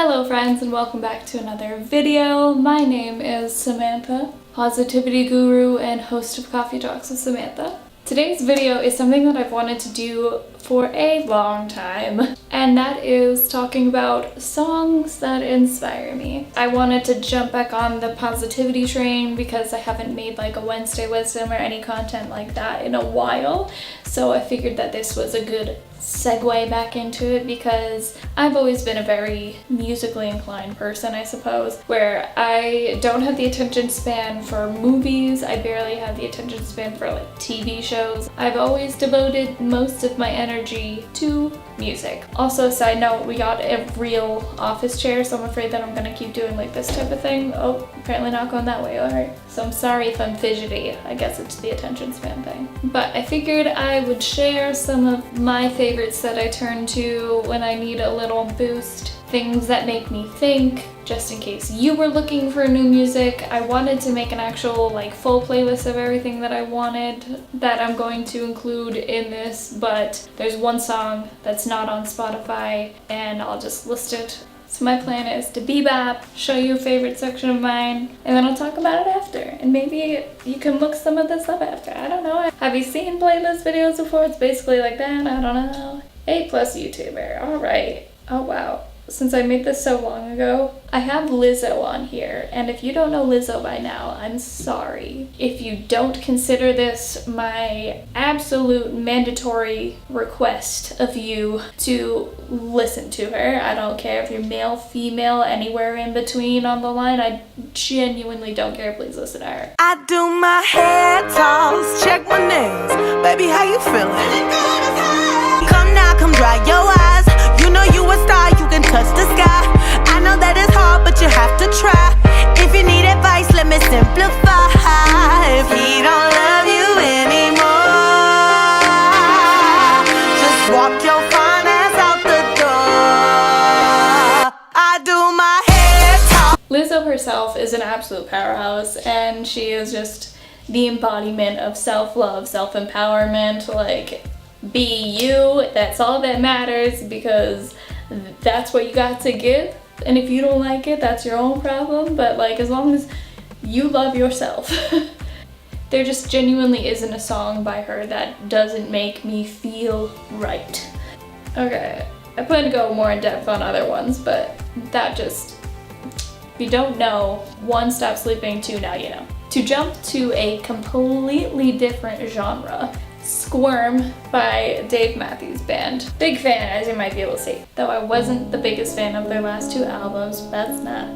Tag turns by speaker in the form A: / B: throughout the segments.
A: Hello friends and welcome back to another video. My name is Samantha, positivity guru and host of Coffee Talks with Samantha. Today's video is something that I've wanted to do for a long time, and that is talking about songs that inspire me. I wanted to jump back on the positivity train because I haven't made like a Wednesday Wisdom or any content like that in a while, so I figured that this was a good segue back into it because I've always been a very musically inclined person, I suppose, where I don't have the attention span for movies. I barely have the attention span for like TV shows. I've always devoted most of my energy to music. Also, side note, we got a real office chair, so I'm afraid that I'm gonna keep doing like this type of thing. Oh, apparently not going that way, alright. So I'm sorry if I'm fidgety. I guess it's the attention span thing. But I figured I would share some of my favorites that I turn to when I need a little boost. Things that make me think, just in case you were looking for new music. I wanted to make an actual like full playlist of everything that I wanted that I'm going to include in this, but there's one song that's not on Spotify and I'll just list it. So my plan is to bebop, show you a favorite section of mine, and then I'll talk about it after. And maybe you can look some of this up after. I don't know. Have you seen playlist videos before? It's basically like that. I don't know. A+ YouTuber. Alright. Oh wow. Since I made this so long ago, I have Lizzo on here, and if you don't know Lizzo by now, I'm sorry. If you don't consider this my absolute mandatory request of you to listen to her, I don't care if you're male, female, anywhere in between on the line, I genuinely don't care, please listen to her.
B: I do my hair toss, check my nails, baby how you feeling? Come now, come dry your eyes, you know you a star, you can touch the sky. I know that it's hard, but you have to try. If you need advice, let me simplify. If he don't love you anymore, just walk your fine ass out the door. I do my hair talk.
A: Lizzo herself is an absolute powerhouse, and she is just the embodiment of self-love, self-empowerment. Like, be you, that's all that matters, because that's what you got to give, and if you don't like it, that's your own problem, but like as long as you love yourself. There just genuinely isn't a song by her that doesn't make me feel right. Okay, I plan to go more in depth on other ones, but that just, if you don't know, 1, stop sleeping, 2, now you know. To jump to a completely different genre, Squirm by Dave Matthews Band. Big fan, as you might be able to see. Though I wasn't the biggest fan of their last 2 albums, that's not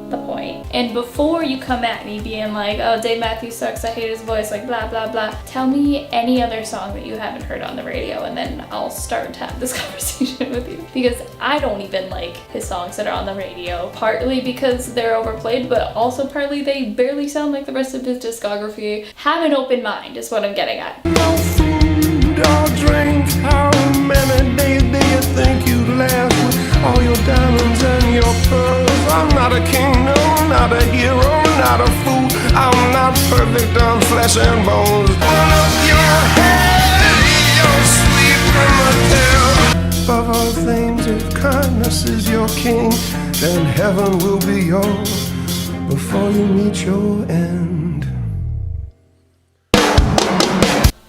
A: the point. And before you come at me being like, oh, Dave Matthews sucks, I hate his voice, like blah blah blah, tell me any other song that you haven't heard on the radio, and then I'll start to have this conversation with you. Because I don't even like his songs that are on the radio, partly because they're overplayed, but also partly they barely sound like the rest of his discography. Have an open mind is what I'm getting at.
C: No food or drink, how many days do you think you'd last with all your diamonds and your pearls? I'm not a king, no, not a hero, not a fool. I'm not perfect on flesh and bones. One of your head, your sweet primitive. Above all things, if kindness is your king, then heaven will be yours before you meet your end.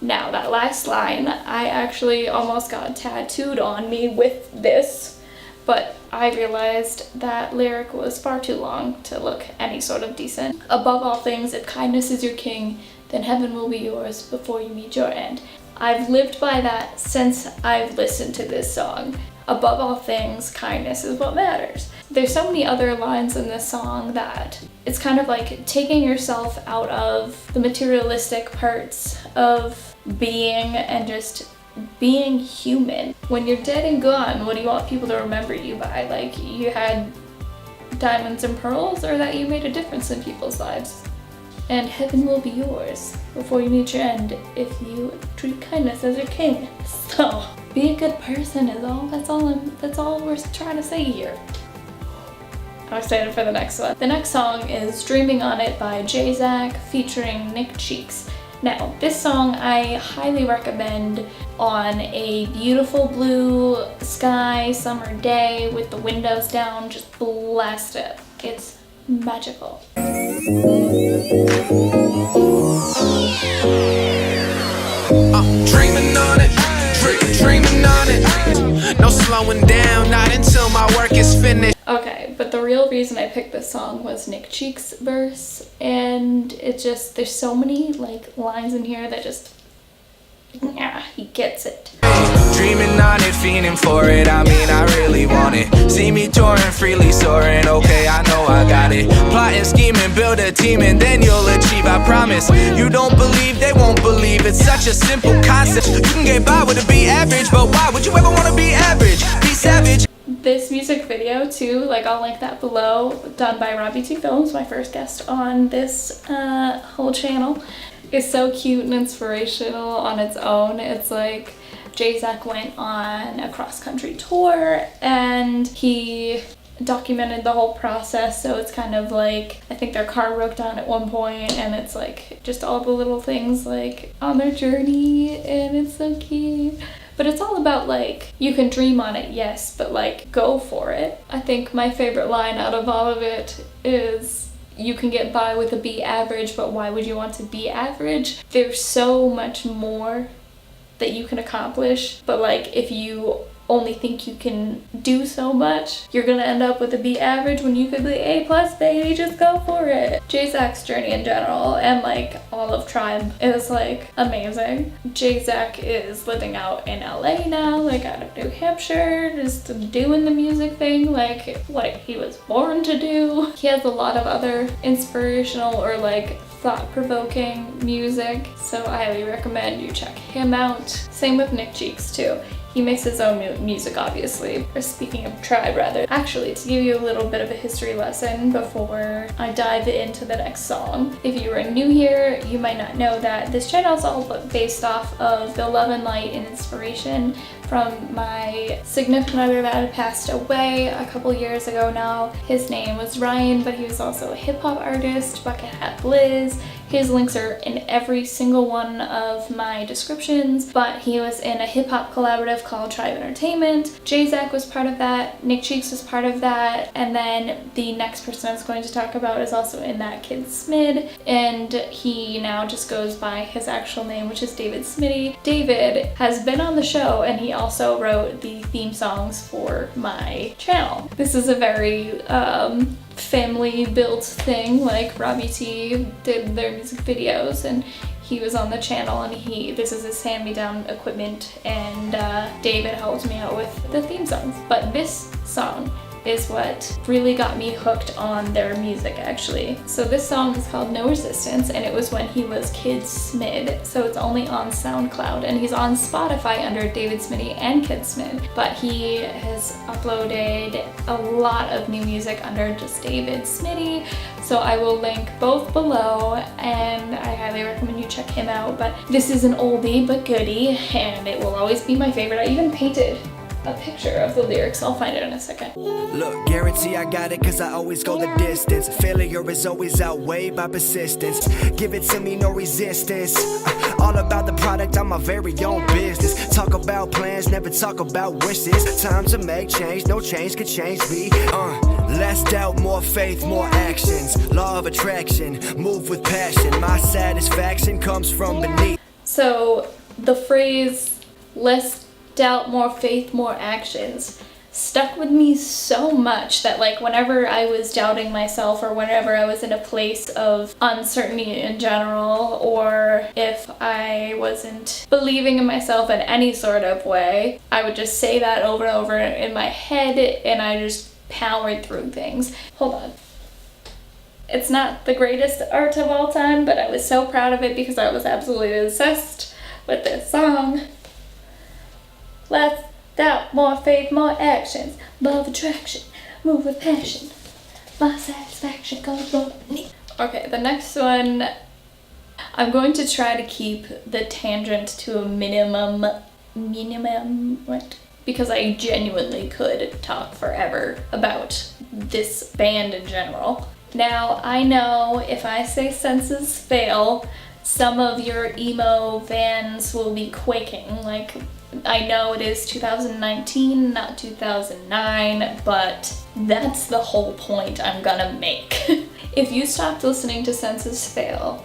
A: Now, that last line, I actually almost got tattooed on me with this, but I realized that lyric was far too long to look any sort of decent. Above all things, if kindness is your king, then heaven will be yours before you meet your end. I've lived by that since I've listened to this song. Above all things, kindness is what matters. There's so many other lines in this song that it's kind of like taking yourself out of the materialistic parts of being and just being human. When you're dead and gone, what do you want people to remember you by? Like, you had diamonds and pearls, or that you made a difference in people's lives? And heaven will be yours before you meet your end if you treat kindness as your king. So, be a good person is all, that's all we're trying to say here. I'm excited for the next one. The next song is Dreaming on It by J-Zack featuring Nick Cheeks. Now, this song I highly recommend on a beautiful blue sky summer day with the windows down. Just blast it. It's magical.
D: Dreaming on it, dreaming on it. No slowing down, not until my work is finished.
A: Okay, but the real reason I picked this song was Nick Cheek's verse, and it just, there's so many like lines in here that just, yeah, he gets it.
D: Dreaming on it, fiending for it, I mean I really want it. See me touring, freely soaring, okay, I know I got it. Plotting, scheming, build a team and then you'll achieve, I promise. You don't believe, they won't believe, it's such a simple concept. You can get by with a be average, but why would you ever want to be average? Be savage.
A: This music video too, like I'll link that below, done by Robbie T Films, my first guest on this whole channel, is so cute and inspirational on its own. It's like J-Zach went on a cross-country tour and he documented the whole process, so it's kind of like, I think their car broke down at one point and it's like just all the little things like on their journey, and it's so cute. But it's all about like, you can dream on it, yes, but like go for it. I think my favorite line out of all of it is, you can get by with a be average, but why would you want to be average? There's so much more that you can accomplish, but like if you only think you can do so much, you're gonna end up with a B average when you could be A+, baby. Just go for it. J-Zach's journey in general and like all of Tribe is like amazing. J-Zach is living out in LA now, like out of New Hampshire, just doing the music thing like what he was born to do. He has a lot of other inspirational or like thought-provoking music, so I highly recommend you check him out. Same with Nick Cheeks too. He makes his own music, obviously. Or speaking of Tribe, rather. Actually, to give you a little bit of a history lesson before I dive into the next song. If you are new here, you might not know that this channel is all based off of the love and light and inspiration from my significant other that had passed away a couple years ago now. His name was Ryan, but he was also a hip-hop artist, Bucket Hat Blizz. His links are in every single one of my descriptions, but he was in a hip-hop collaborative called Tribe Entertainment. J-Zach was part of that, Nick Cheeks was part of that, and then the next person I was going to talk about is also in that, Kid Smid, and he now just goes by his actual name, which is David Smitty. David has been on the show, and he also wrote the theme songs for my channel. This is a very family built thing, like Robbie T did their music videos and he was on the channel, and this is his hand-me-down equipment, and David helped me out with the theme songs. But this song is what really got me hooked on their music, actually. So this song is called No Resistance, and it was when he was Kid Smid, so it's only on SoundCloud, and he's on Spotify under David Smitty and Kid Smid, but he has uploaded a lot of new music under just David Smitty, so I will link both below, and I highly recommend you check him out. But this is an oldie but goodie, and it will always be my favorite. I even painted a picture of the lyrics. I'll find it in a second.
E: Look, guarantee I got it, cause I always go the distance. Failure is always outweighed by persistence. Give it to me, no resistance. All about the product, I'm my very own business. Talk about plans, never talk about wishes. Time to make change, no change can change me. Less doubt, more faith, more actions. Law of attraction, move with passion. My satisfaction comes from beneath.
A: So the phrase, less doubt, more faith, more actions, stuck with me so much that like whenever I was doubting myself, or whenever I was in a place of uncertainty in general, or if I wasn't believing in myself in any sort of way, I would just say that over and over in my head, and I just powered through things. Hold on. It's not the greatest art of all time, but I was so proud of it because I was absolutely obsessed with this song. Less doubt, more faith, more actions. Love attraction, move with passion. My satisfaction comes from me. Okay, the next one, I'm going to try to keep the tangent to a minimum, what? Because I genuinely could talk forever about this band in general. Now, I know if I say senses fail, some of your emo fans will be quaking. Like, I know it is 2019, not 2009, but that's the whole point I'm gonna make. If you stopped listening to Senses Fail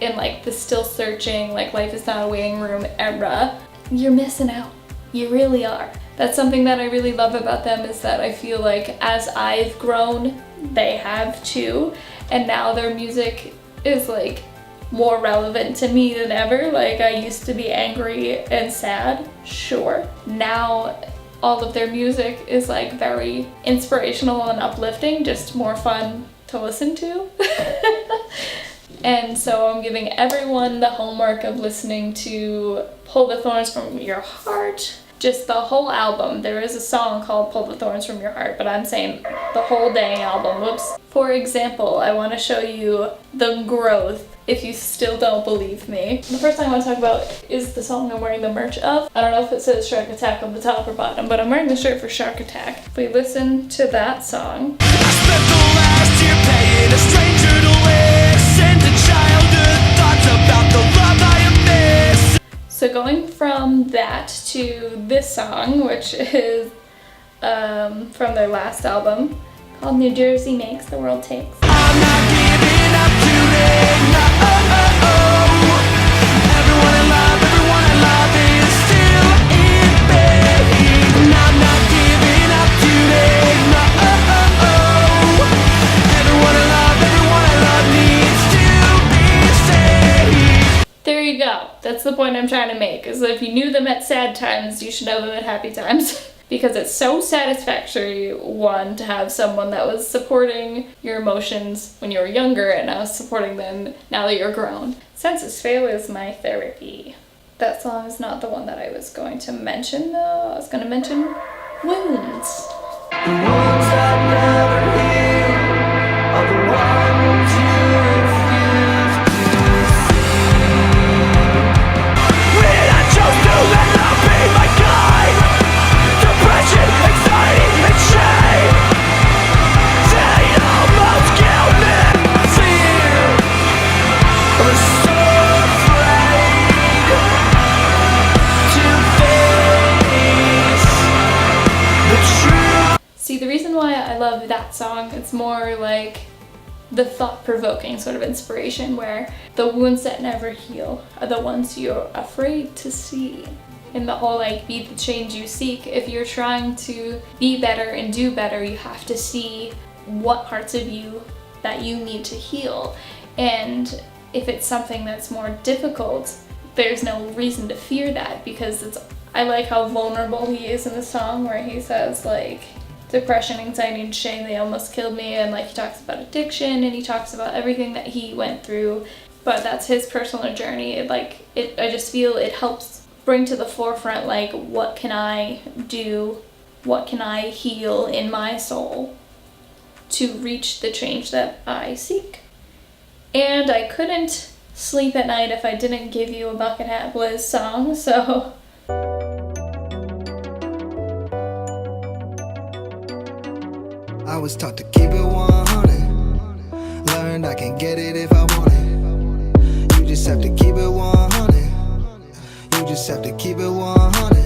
A: in like the still searching, like Life is Not a Waiting Room era, you're missing out. You really are. That's something that I really love about them, is that I feel like as I've grown, they have too, and now their music is like more relevant to me than ever. Like, I used to be angry and sad, sure. Now all of their music is like very inspirational and uplifting, just more fun to listen to. And so I'm giving everyone the homework of listening to Pull the Thorns from Your Heart, just the whole album. There is a song called Pull the Thorns from Your Heart, but I'm saying the whole dang album. Whoops. For example, I want to show you the growth if you still don't believe me. The first thing I want to talk about is the song I'm wearing the merch of. I don't know if it says Shark Attack on the top or bottom, but I'm wearing the shirt for Shark Attack. If we listen to that song.
D: I spent the last year paying a stranger to listen to childhood thoughts about the love I have missed.
A: So going from that to this song, which is from their last album, called New Jersey Makes the World Takes.
D: I'm not giving up today, no. Everyone I love is still in pain. I'm not giving up today, no. Everyone I love needs to be saved.
A: There you go. That's the point I'm trying to make, is that if you knew them at sad times, you should know them at happy times. Because it's so satisfactory, one, to have someone that was supporting your emotions when you were younger and now supporting them now that you're grown. Senses Fail is my therapy. That song is not the one that I was going to mention though. I was going to mention Wounds.
D: The wounds that never heal are the ones you refuse to see. When I chose to let love be my guide, depression, anxiety, and shame, they almost killed me. Fear, I was so afraid to face the truth.
A: See, the reason why I love that song, it's more like the thought-provoking sort of inspiration, where the wounds that never heal are the ones you're afraid to see. And the whole like, be the change you seek. If you're trying to be better and do better, you have to see what parts of you that you need to heal. And if it's something that's more difficult, there's no reason to fear that, because I like how vulnerable he is in the song, where he says like, depression, anxiety, and shame, they almost killed me, and like he talks about addiction and he talks about everything that he went through, but that's his personal journey. I just feel it helps bring to the forefront, like, what can I do, what can I heal in my soul to reach the change that I seek. And I couldn't sleep at night if I didn't give you a Bucket Hat Bliss song, so
E: I was taught to keep it 100. Learned I can get it if I want it. You just have to keep it 100. You just have to keep it 100.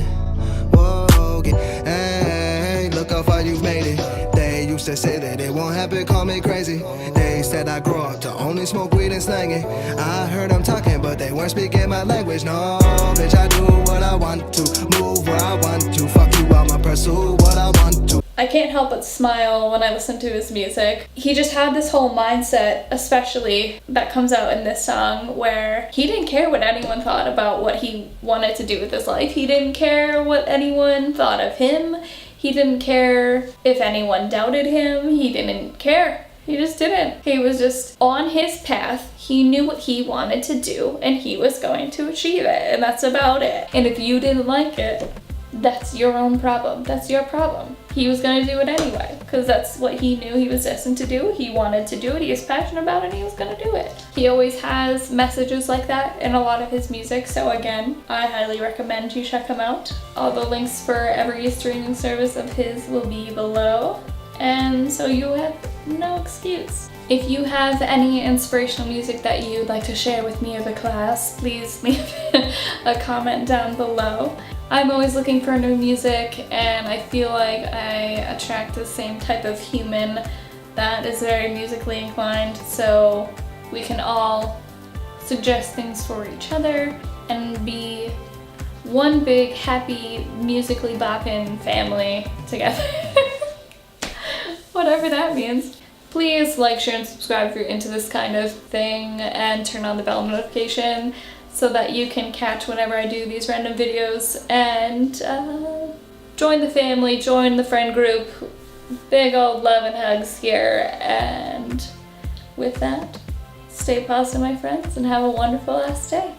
E: Whoa, hey, look how far you've made it. They used to say that it won't happen, call me crazy. They said I grow up to only smoke weed and slang it. I heard them talking, but they weren't speaking my language. No, bitch, I do what I want to, move where I want to. Fuck you, I'ma pursue what I want to.
A: I can't help but smile when I listen to his music. He just had this whole mindset, especially that comes out in this song, where he didn't care what anyone thought about what he wanted to do with his life. He didn't care what anyone thought of him. He didn't care if anyone doubted him. He didn't care. He just didn't. He was just on his path. He knew what he wanted to do, and he was going to achieve it, and that's about it. And if you didn't like it, that's your own problem. That's your problem. He was going to do it anyway, because that's what he knew he was destined to do. He wanted to do it. He was passionate about it, and he was going to do it. He always has messages like that in a lot of his music, so again, I highly recommend you check him out. All the links for every streaming service of his will be below. And so you have no excuse. If you have any inspirational music that you'd like to share with me or the class, please leave a comment down below. I'm always looking for new music, and I feel like I attract the same type of human that is very musically inclined, so we can all suggest things for each other and be one big happy musically bopping family together. Whatever that means. Please like, share, and subscribe if you're into this kind of thing, and turn on the bell notification so that you can catch whenever I do these random videos, and join the family, join the friend group. Big old love and hugs here, and with that, stay positive, my friends, and have a wonderful last day.